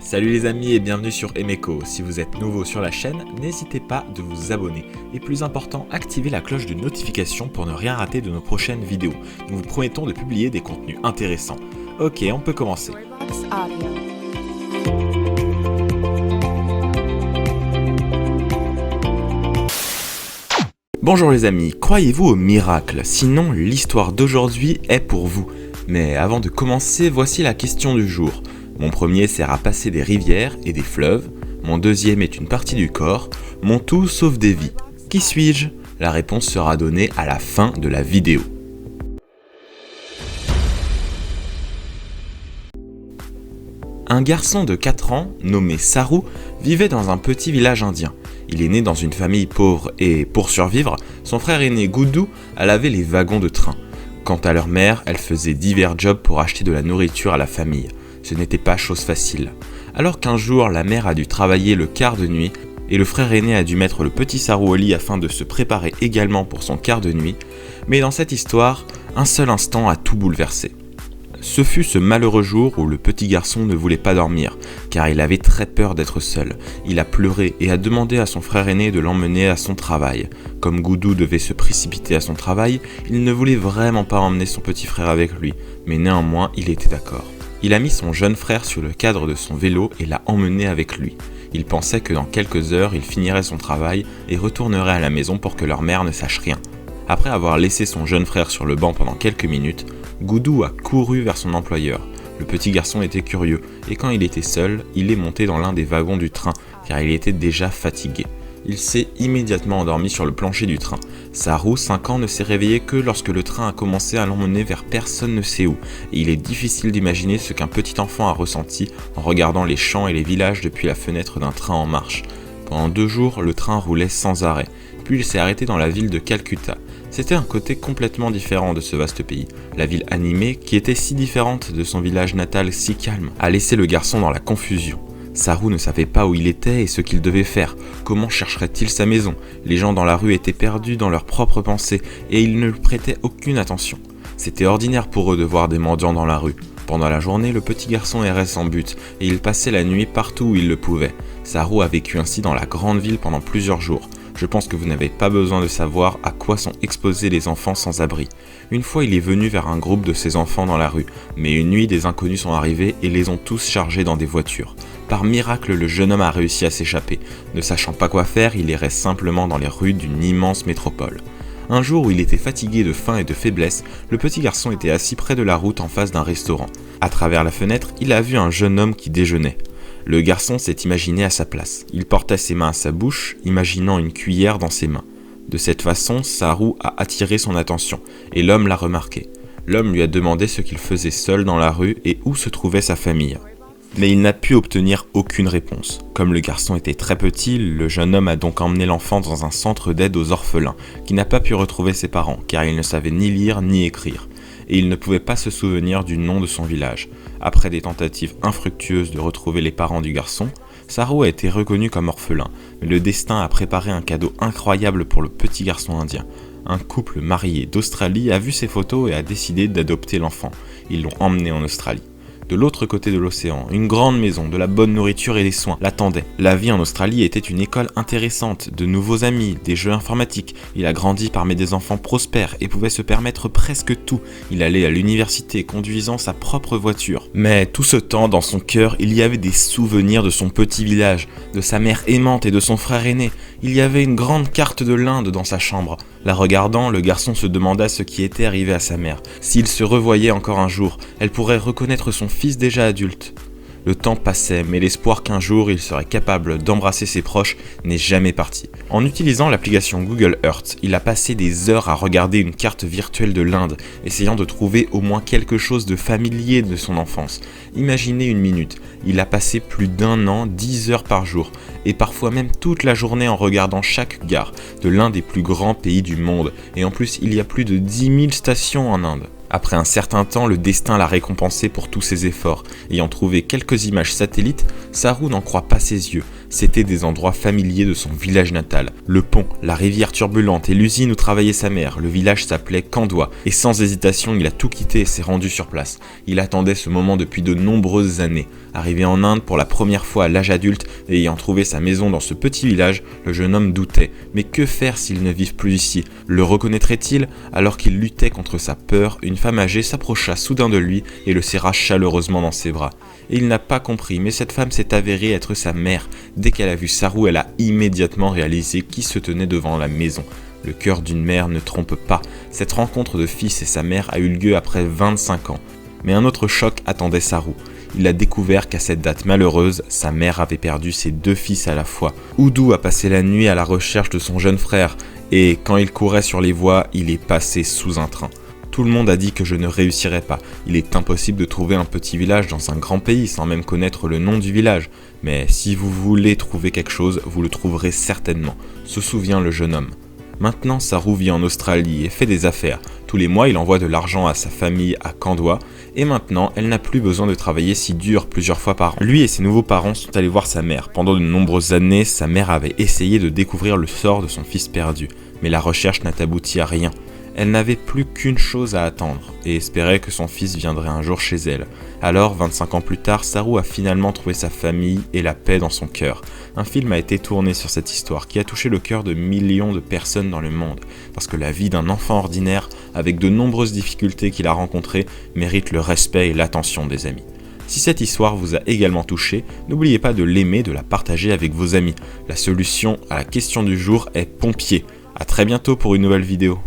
Salut les amis et bienvenue sur Emeko. Si vous êtes nouveau sur la chaîne, n'hésitez pas de vous abonner. Et plus important, activez la cloche de notification pour ne rien rater de nos prochaines vidéos. Nous vous promettons de publier des contenus intéressants. Ok, on peut commencer. Bonjour les amis, croyez-vous au miracle? Sinon, l'histoire d'aujourd'hui est pour vous. Mais avant de commencer, voici la question du jour. Mon premier sert à passer des rivières et des fleuves, mon deuxième est une partie du corps, mon tout sauve des vies. Qui suis-je? La réponse sera donnée à la fin de la vidéo. Un garçon de 4 ans, nommé Saru, vivait dans un petit village indien. Il est né dans une famille pauvre et, pour survivre, son frère aîné Gudu a lavé les wagons de train. Quant à leur mère, elle faisait divers jobs pour acheter de la nourriture à la famille. Ce n'était pas chose facile. Alors qu'un jour, la mère a dû travailler le quart de nuit et le frère aîné a dû mettre le petit Saru au lit afin de se préparer également pour son quart de nuit. Mais dans cette histoire, un seul instant a tout bouleversé. Ce fut ce malheureux jour où le petit garçon ne voulait pas dormir, car il avait très peur d'être seul. Il a pleuré et a demandé à son frère aîné de l'emmener à son travail. Comme Gudu devait se précipiter à son travail, il ne voulait vraiment pas emmener son petit frère avec lui, mais néanmoins il était d'accord. Il a mis son jeune frère sur le cadre de son vélo et l'a emmené avec lui. Il pensait que dans quelques heures, il finirait son travail et retournerait à la maison pour que leur mère ne sache rien. Après avoir laissé son jeune frère sur le banc pendant quelques minutes, Gudu a couru vers son employeur. Le petit garçon était curieux et quand il était seul, il est monté dans l'un des wagons du train car il était déjà fatigué. Il s'est immédiatement endormi sur le plancher du train. Saru, 5 ans, ne s'est réveillé que lorsque le train a commencé à l'emmener vers personne ne sait où. Et il est difficile d'imaginer ce qu'un petit enfant a ressenti en regardant les champs et les villages depuis la fenêtre d'un train en marche. Pendant 2 jours, le train roulait sans arrêt. Puis il s'est arrêté dans la ville de Calcutta. C'était un côté complètement différent de ce vaste pays. La ville animée, qui était si différente de son village natal si calme, a laissé le garçon dans la confusion. Saru ne savait pas où il était et ce qu'il devait faire. Comment chercherait-il sa maison? Les gens dans la rue étaient perdus dans leurs propres pensées et ils ne lui prêtaient aucune attention. C'était ordinaire pour eux de voir des mendiants dans la rue. Pendant la journée, le petit garçon errait sans but et il passait la nuit partout où il le pouvait. Saru a vécu ainsi dans la grande ville pendant plusieurs jours. Je pense que vous n'avez pas besoin de savoir à quoi sont exposés les enfants sans abri. Une fois, il est venu vers un groupe de ses enfants dans la rue, mais une nuit, des inconnus sont arrivés et les ont tous chargés dans des voitures. Par miracle, le jeune homme a réussi à s'échapper. Ne sachant pas quoi faire, il errait simplement dans les rues d'une immense métropole. Un jour où il était fatigué de faim et de faiblesse, le petit garçon était assis près de la route en face d'un restaurant. À travers la fenêtre, il a vu un jeune homme qui déjeunait. Le garçon s'est imaginé à sa place. Il portait ses mains à sa bouche, imaginant une cuillère dans ses mains. De cette façon, Saru a attiré son attention, et l'homme l'a remarqué. L'homme lui a demandé ce qu'il faisait seul dans la rue et où se trouvait sa famille. Mais il n'a pu obtenir aucune réponse. Comme le garçon était très petit, le jeune homme a donc emmené l'enfant dans un centre d'aide aux orphelins, qui n'a pas pu retrouver ses parents, car il ne savait ni lire ni écrire. Et il ne pouvait pas se souvenir du nom de son village. Après des tentatives infructueuses de retrouver les parents du garçon, Saru a été reconnu comme orphelin, mais le destin a préparé un cadeau incroyable pour le petit garçon indien. Un couple marié d'Australie a vu ses photos et a décidé d'adopter l'enfant. Ils l'ont emmené en Australie. De l'autre côté de l'océan, une grande maison, de la bonne nourriture et des soins l'attendaient. La vie en Australie était une école intéressante, de nouveaux amis, des jeux informatiques. Il a grandi parmi des enfants prospères et pouvait se permettre presque tout. Il allait à l'université conduisant sa propre voiture. Mais tout ce temps, dans son cœur, il y avait des souvenirs de son petit village, de sa mère aimante et de son frère aîné. Il y avait une grande carte de l'Inde dans sa chambre. La regardant, le garçon se demanda ce qui était arrivé à sa mère. S'il se revoyait encore un jour, elle pourrait reconnaître son fils déjà adulte. Le temps passait, mais l'espoir qu'un jour il serait capable d'embrasser ses proches n'est jamais parti. En utilisant l'application Google Earth, il a passé des heures à regarder une carte virtuelle de l'Inde, essayant de trouver au moins quelque chose de familier de son enfance. Imaginez une minute, il a passé plus d'1 an, 10 heures par jour, et parfois même toute la journée en regardant chaque gare de l'un des plus grands pays du monde, et en plus il y a plus de 10 000 stations en Inde. Après un certain temps, le destin l'a récompensé pour tous ses efforts. Ayant trouvé quelques images satellites, Saru n'en croit pas ses yeux. C'étaient des endroits familiers de son village natal. Le pont, la rivière turbulente et l'usine où travaillait sa mère. Le village s'appelait Kandoa et sans hésitation, il a tout quitté et s'est rendu sur place. Il attendait ce moment depuis de nombreuses années. Arrivé en Inde pour la première fois à l'âge adulte et ayant trouvé sa maison dans ce petit village, le jeune homme doutait. Mais que faire s'ils ne vivent plus ici? Le reconnaîtrait-il? Alors qu'il luttait contre sa peur, une femme âgée s'approcha soudain de lui et le serra chaleureusement dans ses bras. Et il n'a pas compris, mais cette femme s'est avérée être sa mère. Dès qu'elle a vu Saru, elle a immédiatement réalisé qui se tenait devant la maison. Le cœur d'une mère ne trompe pas. Cette rencontre de fils et sa mère a eu lieu après 25 ans. Mais un autre choc attendait Saru. Il a découvert qu'à cette date malheureuse, sa mère avait perdu ses 2 fils à la fois. Oudou a passé la nuit à la recherche de son jeune frère, et quand il courait sur les voies, il est passé sous un train. Tout le monde a dit que je ne réussirais pas. Il est impossible de trouver un petit village dans un grand pays sans même connaître le nom du village. Mais si vous voulez trouver quelque chose, vous le trouverez certainement, se souvient le jeune homme. Maintenant, Saru vit en Australie et fait des affaires. Tous les mois, il envoie de l'argent à sa famille à Kandoa. Et maintenant, elle n'a plus besoin de travailler si dur plusieurs fois par an. Lui et ses nouveaux parents sont allés voir sa mère. Pendant de nombreuses années, sa mère avait essayé de découvrir le sort de son fils perdu. Mais la recherche n'a abouti à rien. Elle n'avait plus qu'une chose à attendre, et espérait que son fils viendrait un jour chez elle. Alors, 25 ans plus tard, Saru a finalement trouvé sa famille et la paix dans son cœur. Un film a été tourné sur cette histoire qui a touché le cœur de millions de personnes dans le monde, parce que la vie d'un enfant ordinaire, avec de nombreuses difficultés qu'il a rencontrées, mérite le respect et l'attention des amis. Si cette histoire vous a également touché, n'oubliez pas de l'aimer, de la partager avec vos amis. La solution à la question du jour est pompier. À très bientôt pour une nouvelle vidéo.